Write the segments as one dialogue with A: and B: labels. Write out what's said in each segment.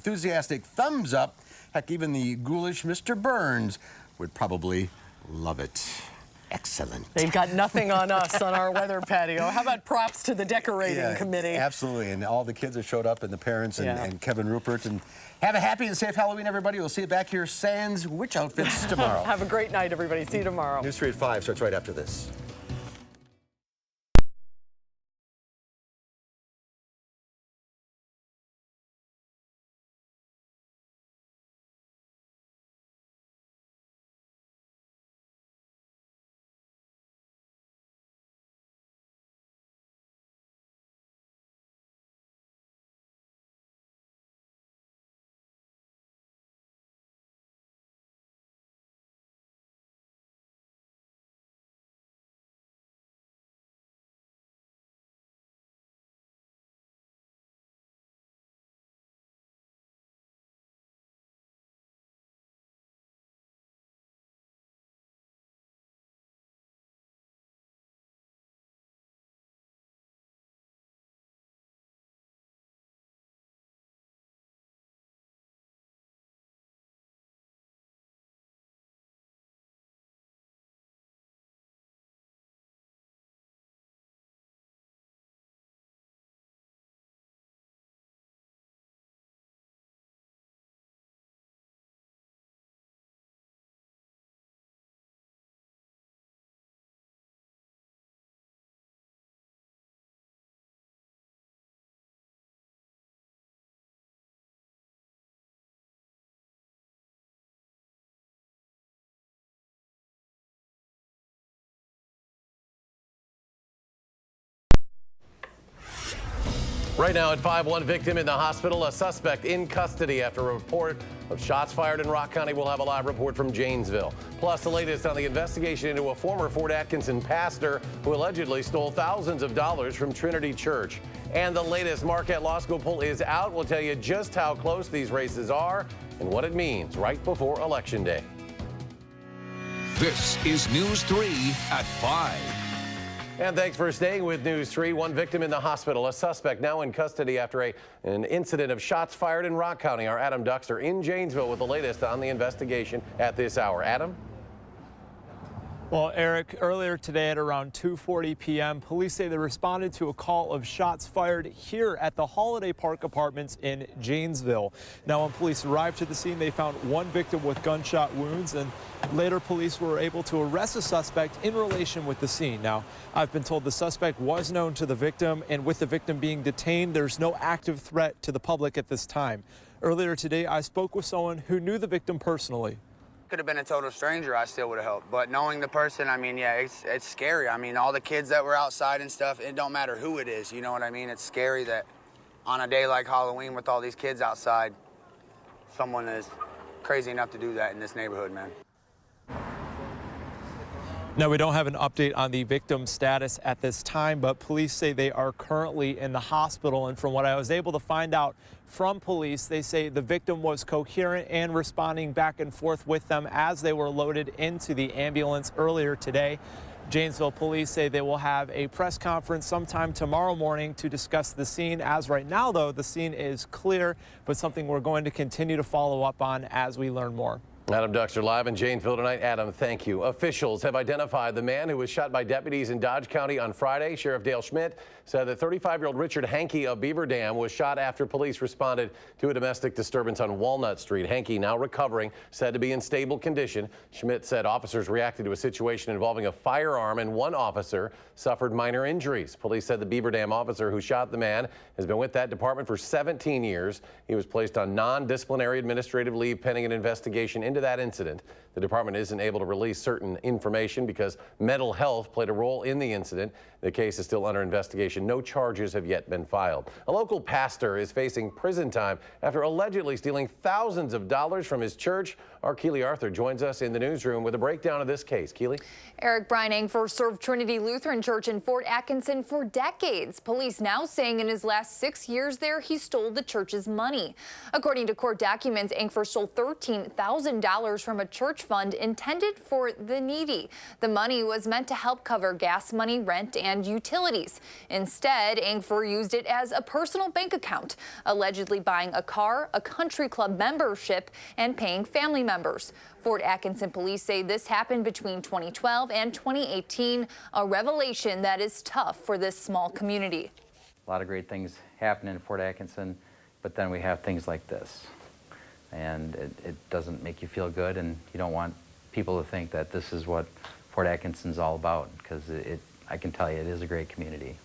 A: enthusiastic thumbs up. Heck, even the ghoulish Mr. Burns would probably love it. Excellent.
B: They've got nothing on us on our weather patio. How about props to the decorating committee?
A: Absolutely, and all the kids have showed up, and the parents, and Kevin Rupert. And have a happy and safe Halloween, everybody. We'll see you back here, sans witch outfits, tomorrow.
B: Have a great night, everybody. See you tomorrow.
A: News 3 at 5 starts right after this.
C: Right now at 5-1 victim in the hospital, a suspect in custody after a report of shots fired in Rock County. We'll have a live report from Janesville. Plus the latest on the investigation into a former Fort Atkinson pastor who allegedly stole thousands of dollars from Trinity Church. And the latest Marquette Law School poll is out. We'll tell you just how close these races are and what it means right before Election Day.
D: This is News 3 at 5.
C: And thanks for staying with News 3. One victim in the hospital, a suspect now in custody after an incident of shots fired in Rock County. Our Adam Duxter in Janesville with the latest on the investigation at this hour. Adam?
E: Well, Eric, earlier today at around 2:40 p.m., police say they responded to a call of shots fired here at the Holiday Park Apartments in Janesville. Now, when police arrived to the scene, they found one victim with gunshot wounds, and later police were able to arrest a suspect in relation with the scene. Now, I've been told the suspect was known to the victim, and with the victim being detained, there's no active threat to the public at this time. Earlier today, I spoke with someone who knew the victim personally.
F: Could have been a total stranger, I still would have helped. But knowing the person, I mean, yeah, it's scary. I mean, all the kids that were outside and stuff, it don't matter who it is, you know what I mean? It's scary that on a day like Halloween with all these kids outside, someone is crazy enough to do that in this neighborhood, man.
E: Now, we don't have an update on the victim's status at this time, but police say they are currently in the hospital. And from what I was able to find out from police, they say the victim was coherent and responding back and forth with them as they were loaded into the ambulance earlier today. Janesville police say they will have a press conference sometime tomorrow morning to discuss the scene. As right now, though, the scene is clear, but something we're going to continue to follow up on as we learn more.
C: Adam Duxter live in Janesville tonight. Adam, thank you. Officials have identified the man who was shot by deputies in Dodge County on Friday. Sheriff Dale Schmidt said that 35-year-old Richard Hankey of Beaver Dam was shot after police responded to a domestic disturbance on Walnut Street. Hankey, now recovering, said to be in stable condition. Schmidt said officers reacted to a situation involving a firearm and one officer suffered minor injuries. Police said the Beaver Dam officer who shot the man has been with that department for 17 years. He was placed on non-disciplinary administrative leave pending an investigation into that incident. The department isn't able to release certain information because mental health played a role in the incident. The case is still under investigation. No charges have yet been filed. A local pastor is facing prison time after allegedly stealing thousands of dollars from his church. Our Keely Arthur joins us in the newsroom with a breakdown of this case. Keely?
G: Eric, Brian Angfer served Trinity Lutheran Church in Fort Atkinson for decades. Police now saying in his last 6 years there, he stole the church's money. According to court documents, Angfer stole $13,000 from a church fund intended for the needy. The money was meant to help cover gas money, rent, and utilities. Instead, Angfer used it as a personal bank account, allegedly buying a car, a country club membership, and paying family members. Fort Atkinson police say this happened between 2012 and 2018, a revelation that is tough for this small community.
H: A lot of great things happen in Fort Atkinson, but then we have things like this. And it doesn't make you feel good, and you don't want people to think that this is what Fort Atkinson's all about, because I can tell you it is a great community.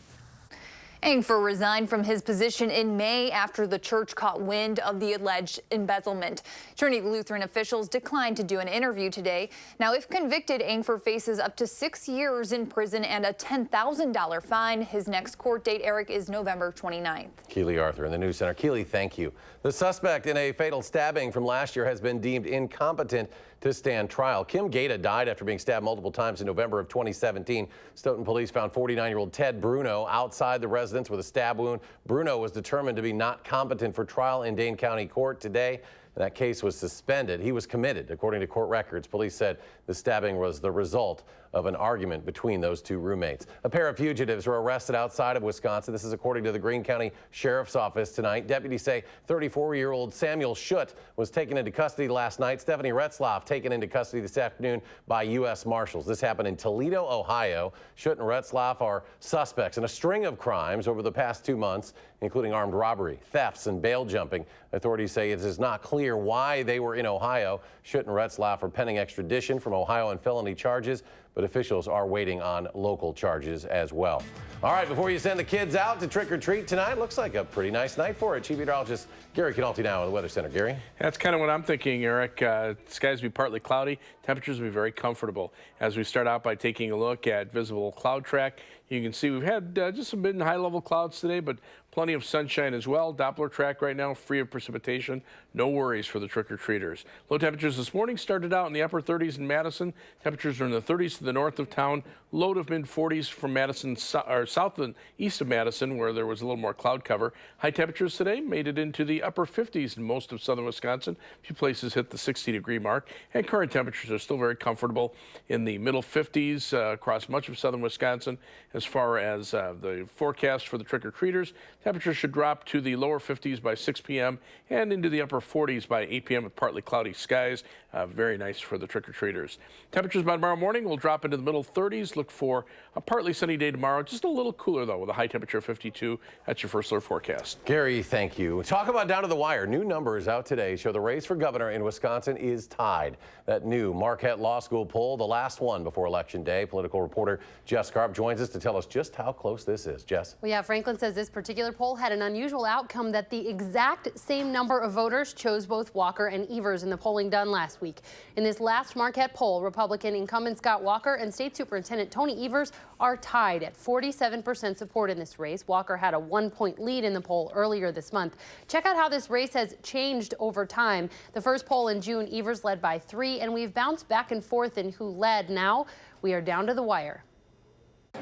G: Angfer resigned from his position in May after the church caught wind of the alleged embezzlement. Trinity Lutheran officials declined to do an interview today. Now, if convicted, Angfer faces up to 6 years in prison and a $10,000 fine. His next court date, Eric, is November 29th.
C: Keely Arthur in the News Center. Keely, thank you. The suspect in a fatal stabbing from last year has been deemed incompetent to stand trial. Kim Gaeta died after being stabbed multiple times in November of 2017. Stoughton police found 49-year-old Ted Bruno outside the residence with a stab wound. Bruno was determined to be not competent for trial in Dane County Court today. That case was suspended. He was committed, according to court records. Police said the stabbing was the result of an argument between those two roommates. A pair of fugitives were arrested outside of Wisconsin. This is according to the Greene County Sheriff's Office tonight. Deputies say 34-year-old Samuel Schutt was taken into custody last night. Stephanie Retzlaff taken into custody this afternoon by U.S. Marshals. This happened in Toledo, Ohio. Schutt and Retzlaff are suspects in a string of crimes over the past 2 months, including armed robbery, thefts, and bail jumping. Authorities say it is not clear why they were in Ohio. Schutt and Retzlaff are pending extradition from Ohio on felony charges, but officials are waiting on local charges as well. All right, before you send the kids out to trick or treat tonight, looks like a pretty nice night for it. Chief Meteorologist Gary Canalti now in the Weather Center. Gary?
I: That's kind of what I'm thinking, Eric. Skies will be partly cloudy. Temperatures will be very comfortable. As we start out by taking a look at visible cloud track, you can see we've had just some mid and high level clouds today, but plenty of sunshine as well. Doppler track right now free of precipitation. No worries for the trick-or-treaters. Low temperatures this morning started out in the upper 30s in Madison. Temperatures are in the 30s to the north of town. Low to mid 40s from Madison, or south and east of Madison, where there was a little more cloud cover. High temperatures today made it into the upper 50s in most of southern Wisconsin. A few places hit the 60-degree mark, and current temperatures are still very comfortable in the middle 50s across much of southern Wisconsin. As far as the forecast for the trick-or-treaters, temperatures should drop to the lower 50s by 6 p.m. and into the upper 40s by 8 p.m. with partly cloudy skies. Very nice for the trick-or-treaters. Temperatures by tomorrow morning will drop into the middle 30s. Look for a partly sunny day tomorrow. Just a little cooler, though, with a high temperature of 52. That's your first alert forecast.
C: Gary, thank you. Talk about down to the wire. New numbers out today show the race for governor in Wisconsin is tied. That new Marquette Law School poll, the last one before Election Day. Political reporter Jess Karp joins us to tell us just how close this is. Jess?
J: Well, yeah, Franklin says this particular poll had an unusual outcome, that the exact same number of voters chose both Walker and Evers in the polling done last week. In this last Marquette poll, Republican incumbent Scott Walker and State Superintendent Tony Evers are tied at 47% support in this race. Walker had a 1-point lead in the poll earlier this month. Check out how this race has changed over time. The first poll in June, Evers led by 3, and we've bounced back and forth in who led. Now we are down to the wire.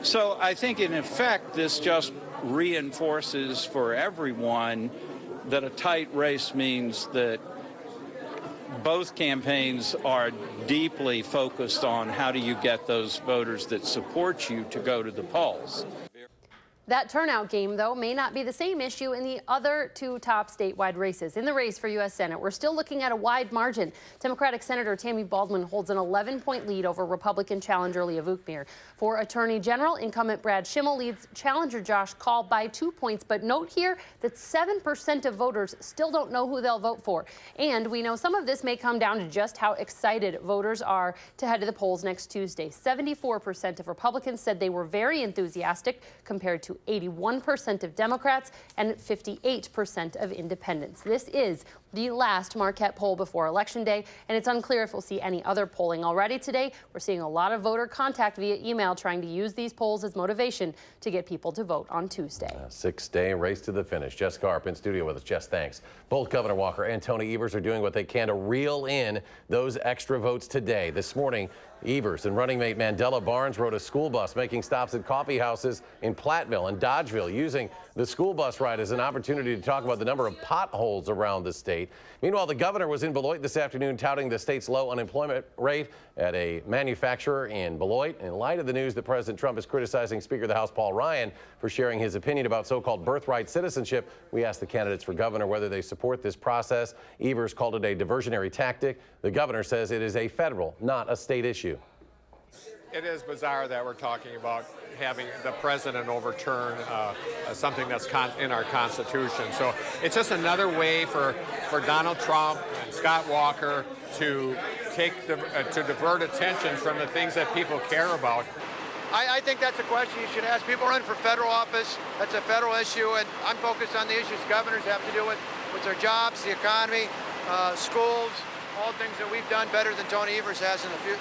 K: So I think, in effect, this just reinforces for everyone that a tight race means that both campaigns are deeply focused on how do you get those voters that support you to go to the polls.
J: That turnout game, though, may not be the same issue in the other two top statewide races. In the race for U.S. Senate, we're still looking at a wide margin. Democratic Senator Tammy Baldwin holds an 11-point lead over Republican challenger Leah Vukmir. For Attorney General, incumbent Brad Schimmel leads challenger Josh Kaul by 2 points. But note here that 7% of voters still don't know who they'll vote for. And we know some of this may come down to just how excited voters are to head to the polls next Tuesday. 74% of Republicans said they were very enthusiastic, compared to 81% of Democrats and 58% of independents. This is the last Marquette poll before Election Day, and it's unclear if we'll see any other polling. Already today, we're seeing a lot of voter contact via email, trying to use these polls as motivation to get people to vote on Tuesday.
C: A 6-day race to the finish. Jess Karp in studio with us. Jess, thanks. Both Governor Walker and Tony Evers are doing what they can to reel in those extra votes today. This morning, Evers and running mate Mandela Barnes rode a school bus making stops at coffee houses in Platteville. Janesville and Dodgeville, using the school bus ride as an opportunity to talk about the number of potholes around the state. Meanwhile, the governor was in Beloit this afternoon touting the state's low unemployment rate at a manufacturer in Beloit. In light of the news that President Trump is criticizing Speaker of the House Paul Ryan for sharing his opinion about so-called birthright citizenship, we asked the candidates for governor whether they support this process. Evers called it a diversionary tactic. The governor says it is a federal, not a state issue.
L: It is bizarre that we're talking about having the president overturn something that's in our Constitution. So it's just another way for Donald Trump and Scott Walker to to divert attention from the things that people care about.
M: I think that's a question you should ask. People running for federal office, that's a federal issue, and I'm focused on the issues governors have to do with their jobs, the economy, schools, all things that we've done better than Tony Evers has in the future.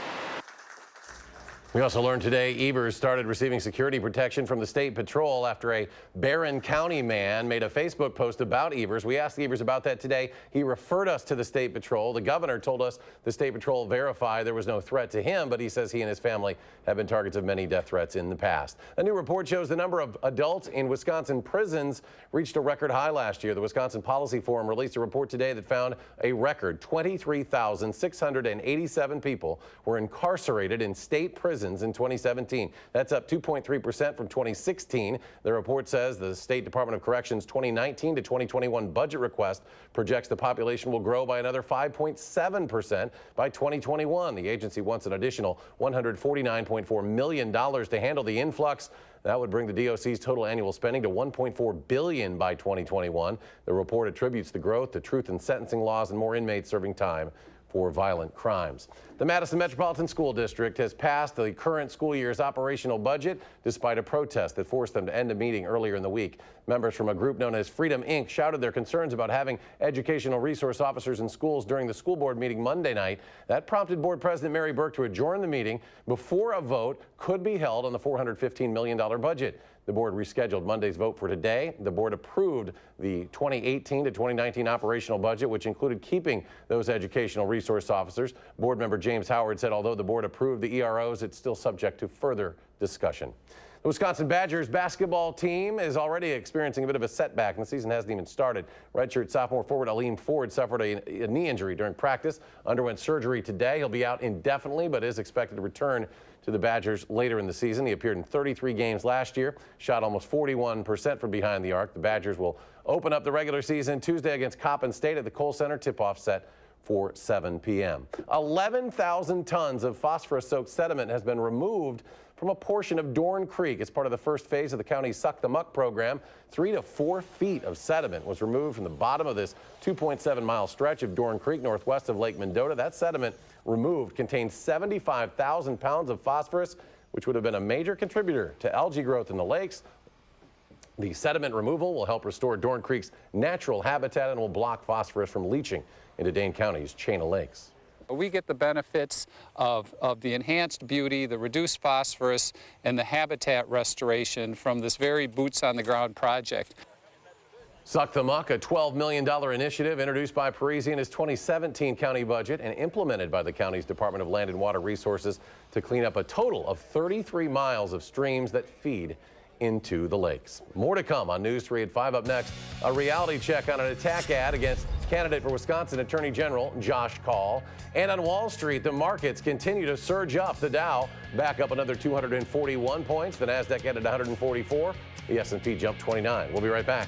C: We also learned today Evers started receiving security protection from the State Patrol after a Barron County man made a Facebook post about Evers. We asked Evers about that today. He referred us to the State Patrol. The governor told us the State Patrol verified there was no threat to him, but he says he and his family have been targets of many death threats in the past. A new report shows the number of adults in Wisconsin prisons reached a record high last year. The Wisconsin Policy Forum released a report today that found a record 23,687 people were incarcerated in state prisons in 2017. That's up 2.3% from 2016. The report says the State Department of Corrections 2019 to 2021 budget request projects the population will grow by another 5.7% by 2021. The agency wants an additional $149.4 million to handle the influx. That would bring the DOC's total annual spending to $1.4 billion by 2021. The report attributes the growth to truth in sentencing laws and more inmates serving time for violent crimes. The Madison Metropolitan School District has passed the current school year's operational budget despite a protest that forced them to end a meeting earlier in the week. Members from a group known as Freedom Inc. shouted their concerns about having educational resource officers in schools during the school board meeting Monday night. That prompted Board President Mary Burke to adjourn the meeting before a vote could be held on the $415 million budget. The board rescheduled Monday's vote for today. The board approved the 2018 to 2019 operational budget, which included keeping those educational resource officers. Board member James Howard said although the board approved the EROs, it's still subject to further discussion. The Wisconsin Badgers basketball team is already experiencing a bit of a setback, and the season hasn't even started. Redshirt sophomore forward Aleem Ford suffered a knee injury during practice, underwent surgery today. He'll be out indefinitely, but is expected to return to the Badgers later in the season. He appeared in 33 games last year, shot almost 41% from behind the arc. The Badgers will open up the regular season Tuesday against Coppin State at the Kohl Center. Tip-off set for 7 p.m. 11,000 tons of phosphorus-soaked sediment has been removed from a portion of Dorn Creek. It's part of the first phase of the county's Suck the Muck program. 3 to 4 feet of sediment was removed from the bottom of this 2.7-mile stretch of Dorn Creek northwest of Lake Mendota. That sediment removed contained 75,000 pounds of phosphorus, which would have been a major contributor to algae growth in the lakes. The sediment removal will help restore Dorn Creek's natural habitat and will block phosphorus from leaching into Dane County's chain of lakes.
N: We get the benefits of the enhanced beauty, the reduced phosphorus, and the habitat restoration from this very boots-on-the-ground project.
C: Suck the Muck, a $12 million initiative introduced by Parisi in his 2017 county budget and implemented by the county's Department of Land and Water Resources to clean up a total of 33 miles of streams that feed into the lakes. More to come on News 3 at 5. Up next, a reality check on an attack ad against candidate for Wisconsin Attorney General Josh Kaul. And on Wall Street, the markets continue to surge up. The Dow back up another 241 points. The Nasdaq ended 144. The S&P jumped 29. We'll be right back.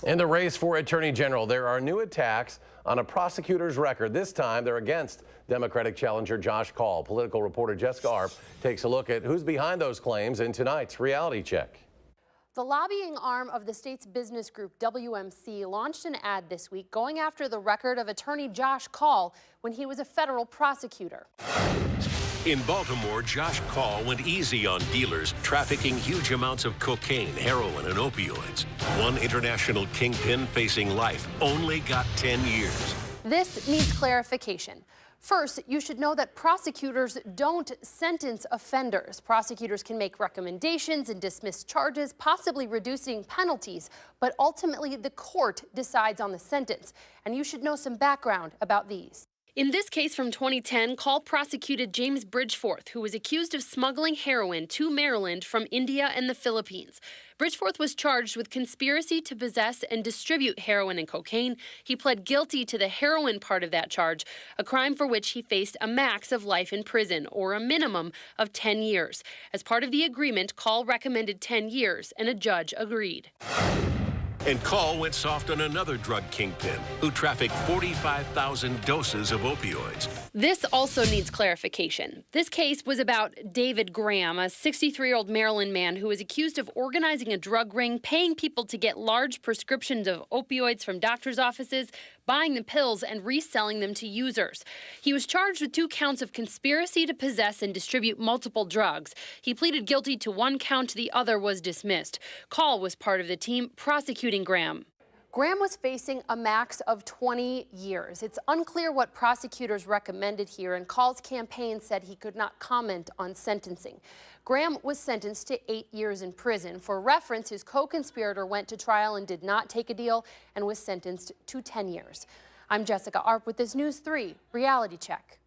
C: In the race for Attorney General, there are new attacks on a prosecutor's record. This time, they're against Democratic challenger Josh Kaul. Political reporter Jessica Arp takes a look at who's behind those claims in tonight's Reality Check.
J: The lobbying arm of the state's business group, WMC, launched an ad this week going after the record of attorney Josh Kaul when he was a federal prosecutor.
O: In Baltimore, Josh Kaul went easy on dealers trafficking huge amounts of cocaine, heroin, and opioids. One international kingpin facing life only got 10 years.
J: This needs clarification. First, you should know that prosecutors don't sentence offenders. Prosecutors can make recommendations and dismiss charges, possibly reducing penalties, but ultimately the court decides on the sentence. And you should know some background about these. In this case from 2010, Kaul prosecuted James Bridgeforth, who was accused of smuggling heroin to Maryland from India and the Philippines. Bridgeforth was charged with conspiracy to possess and distribute heroin and cocaine. He pled guilty to the heroin part of that charge, a crime for which he faced a max of life in prison, or a minimum of 10 years. As part of the agreement, Kaul recommended 10 years, and a judge agreed.
O: And Kaul went soft on another drug kingpin who trafficked 45,000 doses of opioids.
J: This also needs clarification. This case was about David Graham, a 63-year-old Maryland man who was accused of organizing a drug ring, paying people to get large prescriptions of opioids from doctors' offices, buying the pills and reselling them to users. He was charged with 2 counts of conspiracy to possess and distribute multiple drugs. He pleaded guilty to 1 count, the other was dismissed. Kaul was part of the team prosecuting Graham. Graham was facing a max of 20 years. It's unclear what prosecutors recommended here, and Kaul's campaign said he could not comment on sentencing. Graham was sentenced to 8 years in prison. For reference, his co-conspirator went to trial and did not take a deal and was sentenced to 10 years. I'm Jessica Arp with this News 3 Reality Check.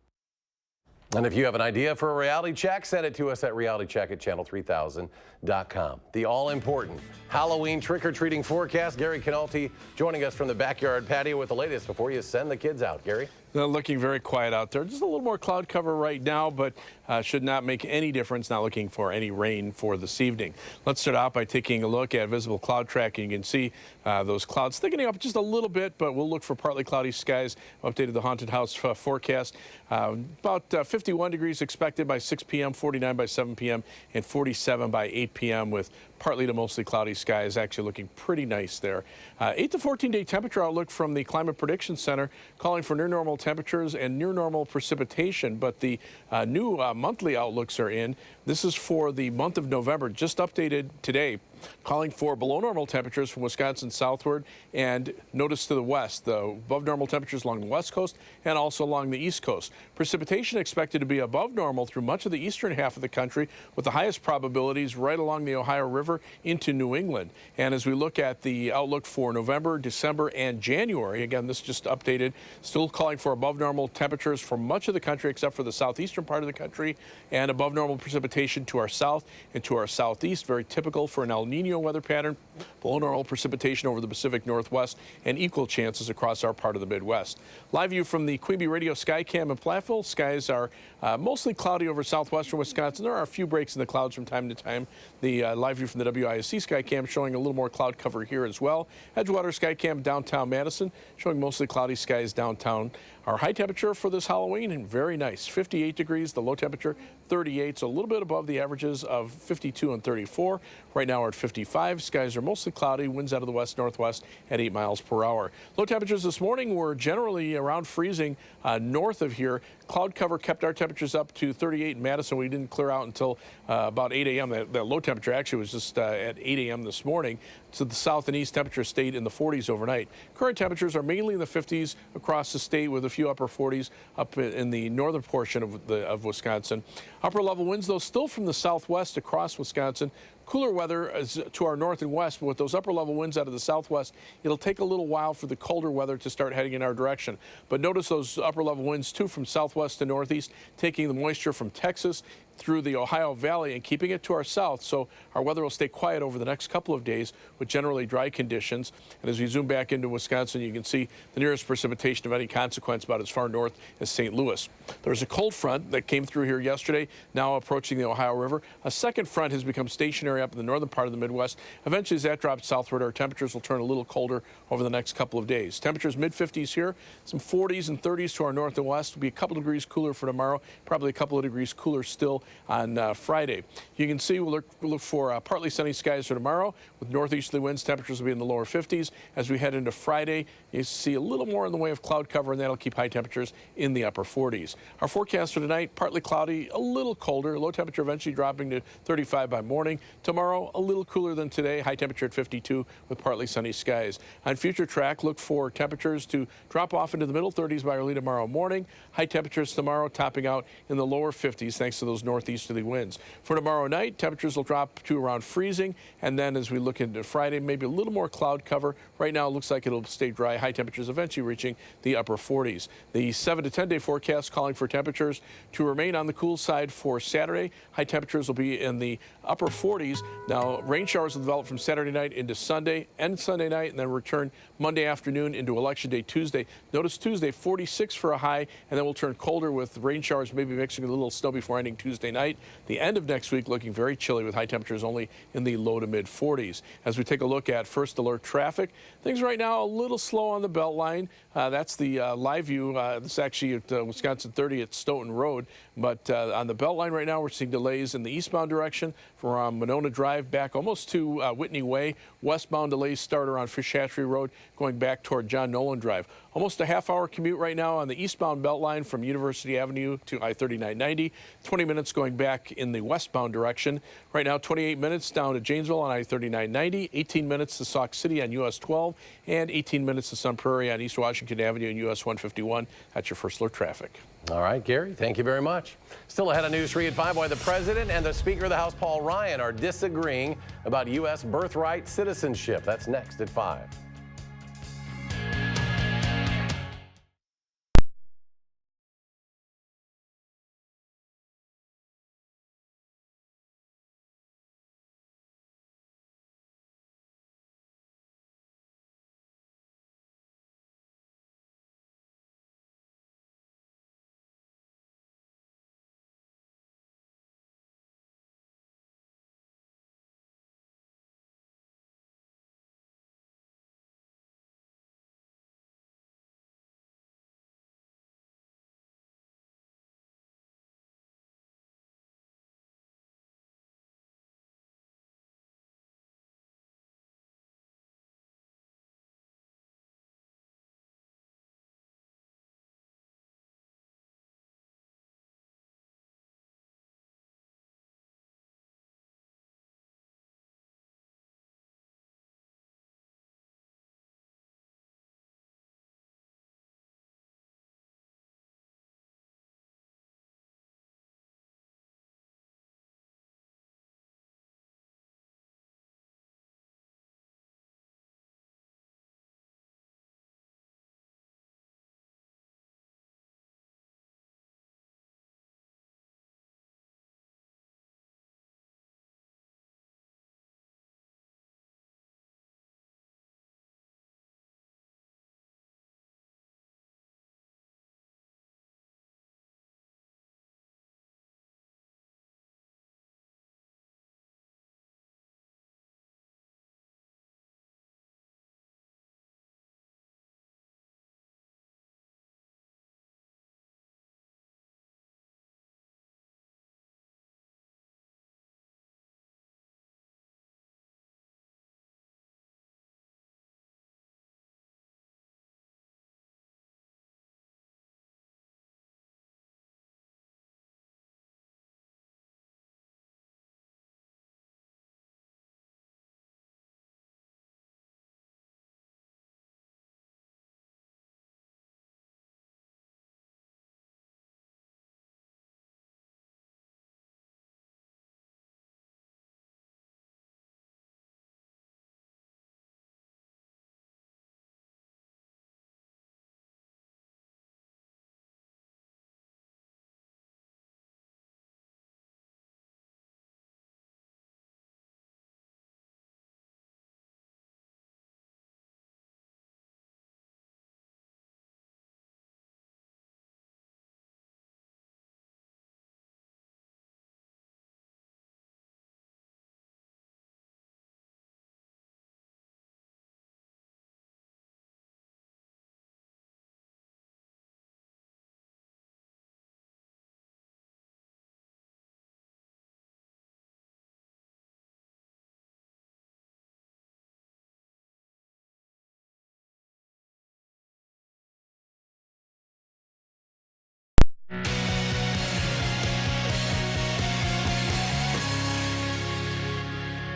C: And if you have an idea for a reality check, send it to us at realitycheck@channel3000.com. The all-important Halloween trick-or-treating forecast. Gary Canalti joining us from the backyard patio with the latest before you send the kids out. Gary?
I: They're looking very quiet out there. Just a little more cloud cover right now, but should not make any difference. Not looking for any rain for this evening. Let's start out by taking a look at visible cloud tracking. You can see those clouds thickening up just a little bit, but we'll look for partly cloudy skies. Updated the haunted house forecast. About 51 degrees expected by 6 p.m., 49 by 7 p.m., and 47 by 8 p.m. with partly to mostly cloudy skies. Actually looking pretty nice there. 8 to 14-day temperature outlook from the Climate Prediction Center calling for near normal temperatures and near normal precipitation, but the new monthly outlooks are in. This is for the month of November, just updated today, calling for below normal temperatures from Wisconsin southward, and notice to the west, the above normal temperatures along the west coast and also along the east coast. Precipitation expected to be above normal through much of the eastern half of the country, with the highest probabilities right along the Ohio River into New England. And as we look at the outlook for November, December, and January, again, this just updated, still calling for above normal temperatures for much of the country except for the southeastern part of the country, and above normal precipitation to our south and to our southeast, very typical for an El Nino weather pattern. Below normal precipitation over the Pacific Northwest, and equal chances across our part of the Midwest. Live view from the Queen Bee Radio Skycam in Platteville. Skies are mostly cloudy over southwestern Wisconsin. There are a few breaks in the clouds from time to time. The live view from the WISC Skycam showing a little more cloud cover here as well. Edgewater Skycam downtown Madison showing mostly cloudy skies downtown. Our high temperature for this Halloween, and very nice, 58 degrees. The low temperature, 38, so a little bit above the averages of 52 and 34. Right now we're at 55. Skies are mostly cloudy, winds out of the west-northwest at 8 miles per hour. Low temperatures this morning were generally around freezing north of here. Cloud cover kept our temperatures up to 38 in Madison. We didn't clear out until about 8 a.m. That low temperature actually was just at 8 a.m. this morning. So the south and east temperature stayed in the 40s overnight. Current temperatures are mainly in the 50s across the state, with a few upper 40s up in the northern portion of Wisconsin. Upper level winds, though, still from the southwest across Wisconsin. Cooler weather is to our north and west, but with those upper level winds out of the southwest, it'll take a little while for the colder weather to start heading in our direction. But notice those upper level winds too from southwest to northeast, taking the moisture from Texas through the Ohio Valley and keeping it to our south, so our weather will stay quiet over the next couple of days with generally dry conditions. And as we zoom back into Wisconsin, you can see the nearest precipitation of any consequence about as far north as St. Louis. There's a cold front that came through here yesterday, now approaching the Ohio River. A second front has become stationary up in the northern part of the Midwest. Eventually, as that drops southward, our temperatures will turn a little colder over the next couple of days. Temperatures mid-50s here, some 40s and 30s to our north and west. Will be a couple degrees cooler for tomorrow, probably a couple of degrees cooler still on Friday. You can see we'll look for partly sunny skies for tomorrow with northeasterly winds. Temperatures will be in the lower 50s. As we head into Friday, you see a little more in the way of cloud cover, and that'll keep high temperatures in the upper 40s. Our forecast for tonight, partly cloudy, a little colder, low temperature eventually dropping to 35 by morning. Tomorrow, a little cooler than today, high temperature at 52 with partly sunny skies. On future track, look for temperatures to drop off into the middle 30s by early tomorrow morning. High temperatures tomorrow topping out in the lower 50s thanks to those northeasterly winds. For tomorrow night, temperatures will drop to around freezing, and then as we look into Friday, maybe a little more cloud cover. Right now, it looks like it'll stay dry. High temperatures eventually reaching the upper 40s. The 7 to 10 day forecast calling for temperatures to remain on the cool side for Saturday. High temperatures will be in the upper 40s. Now, rain showers will develop from Saturday night into Sunday and Sunday night, and then return Monday afternoon into Election Day Tuesday. Notice Tuesday, 46 for a high, and then we'll turn colder with rain showers, maybe mixing a little snow before ending Tuesday night. The end of next week looking very chilly with high temperatures only in the low to mid 40s. As we take a look at first alert traffic, things right now a little slow on the Beltline. That's the live view. This is actually at Wisconsin 30 at Stoughton Road. But on the Beltline right now, we're seeing delays in the eastbound direction from Monona Drive back almost to Whitney Way. Westbound delays start around Fish Hatchery Road going back toward John Nolan Drive. Almost a half-hour commute right now on the eastbound Beltline from University Avenue to I-3990. 20 minutes going back in the westbound direction. Right now, 28 minutes down to Janesville on I-3990, 18 minutes to Sauk City on US 12, and 18 minutes to Sun Prairie on East Washington Avenue and US 151. That's your first alert traffic.
C: All right, Gary, thank you very much. Still ahead on News 3 at 5, why the President and the Speaker of the House, Paul Ryan, are disagreeing about U.S. birthright citizenship. That's next at 5.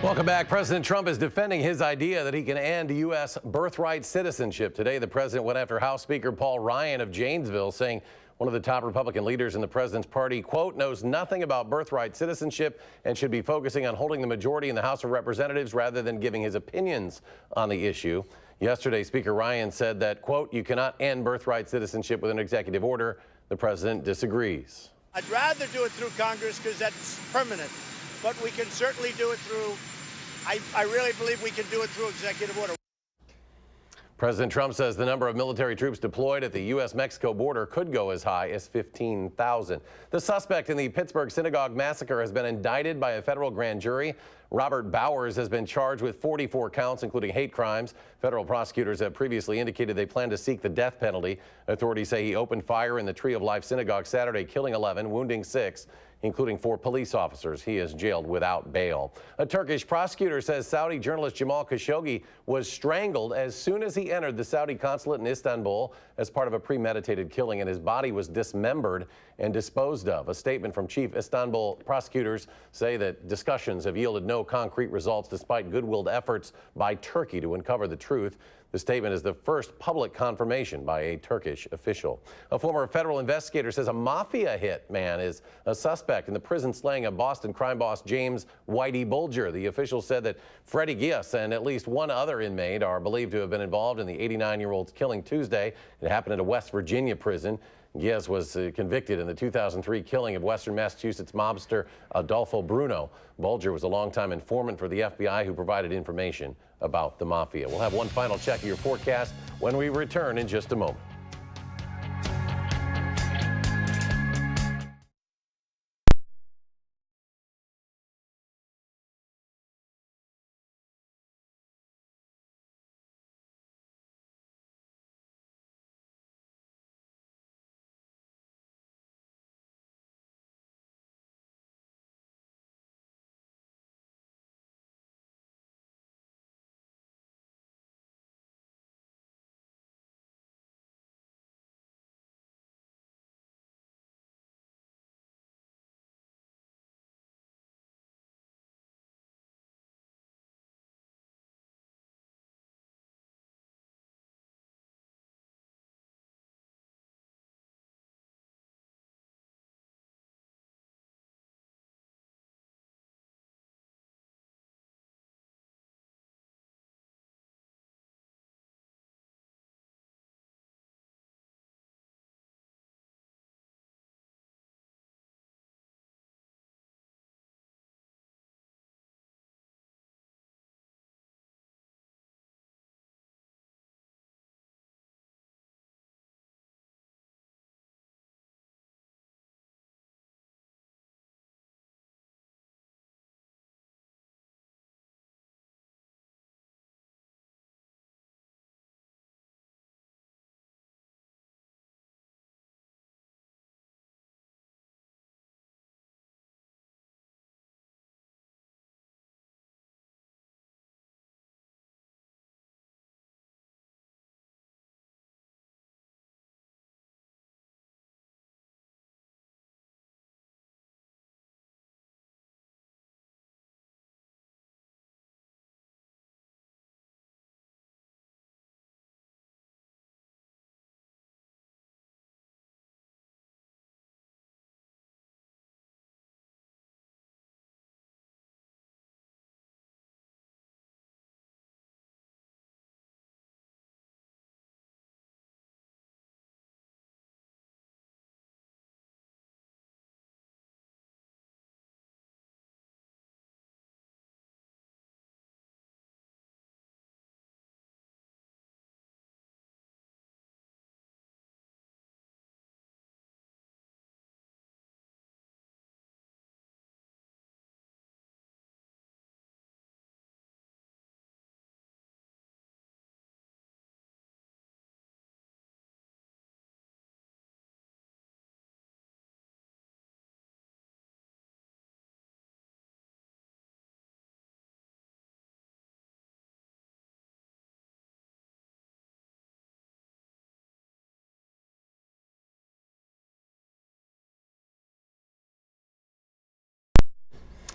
C: Welcome back. President Trump is defending his idea that he can end U.S. birthright citizenship. Today, the president went after House Speaker Paul Ryan of Janesville, saying one of the top Republican leaders in the president's party, quote, knows nothing about birthright citizenship and should be focusing on holding the majority in the House of Representatives rather than giving his opinions on the issue. Yesterday, Speaker Ryan said that, quote, you cannot end birthright citizenship with an executive order. The president disagrees.
P: I'd rather do it through Congress because that's permanent, but we can certainly do it through, I really believe we can do it through executive order.
C: President Trump says the number of military troops deployed at the U.S.-Mexico border could go as high as 15,000. The suspect in the Pittsburgh synagogue massacre has been indicted by a federal grand jury. Robert Bowers has been charged with 44 counts, including hate crimes. Federal prosecutors have previously indicated they plan to seek the death penalty. Authorities say he opened fire in the Tree of Life synagogue Saturday, killing 11, wounding 6. Including 4 police officers. He is jailed without bail. A Turkish prosecutor says Saudi journalist Jamal Khashoggi was strangled as soon as he entered the Saudi consulate in Istanbul as part of a premeditated killing, and his body was dismembered and disposed of. A statement from chief Istanbul prosecutors say that discussions have yielded no concrete results despite good-willed efforts by Turkey to uncover the truth. The statement is the first public confirmation by a Turkish official. A former federal investigator says a mafia hitman is a suspect in the prison slaying of Boston crime boss James Whitey Bulger. The official said that Freddie Gies and at least one other inmate are believed to have been involved in the 89-year-old's killing Tuesday. It happened at a West Virginia prison. Gies was convicted in the 2003 killing of Western Massachusetts mobster Adolfo Bruno. Bulger was a longtime informant for the FBI who provided information about the mafia. We'll have one final check of your forecast when we return in just a moment.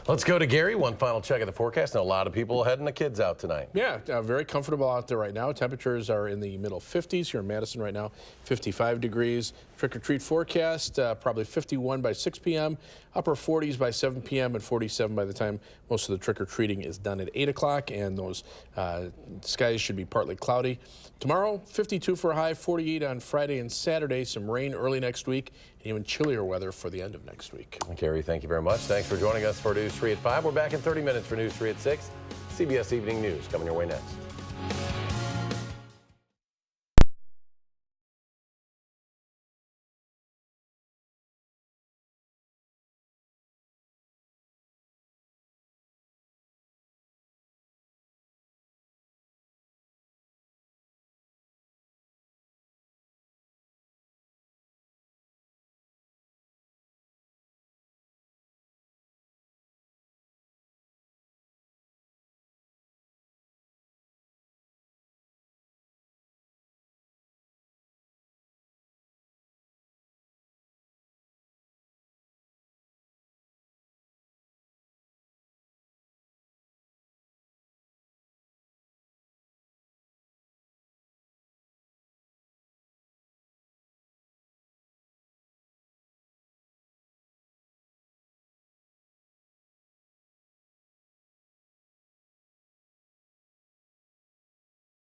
C: Let's go to Gary. One final check of the forecast. Now, a lot of people heading the kids out tonight.
I: Yeah, very comfortable out there right now. Temperatures are in the middle 50s here in Madison right now, 55 degrees. Trick-or-treat forecast, probably 51 by 6 p.m., upper 40s by 7 p.m., and 47 by the time most of the trick-or-treating is done at 8 o'clock, and those skies should be partly cloudy. Tomorrow, 52 for a high, 48 on Friday and Saturday, some rain early next week, and even chillier weather for the end of next week.
C: Gary, thank you very much. Thanks for joining us for News 3 at 5. We're back in 30 minutes for News 3 at 6. CBS Evening News coming your way next.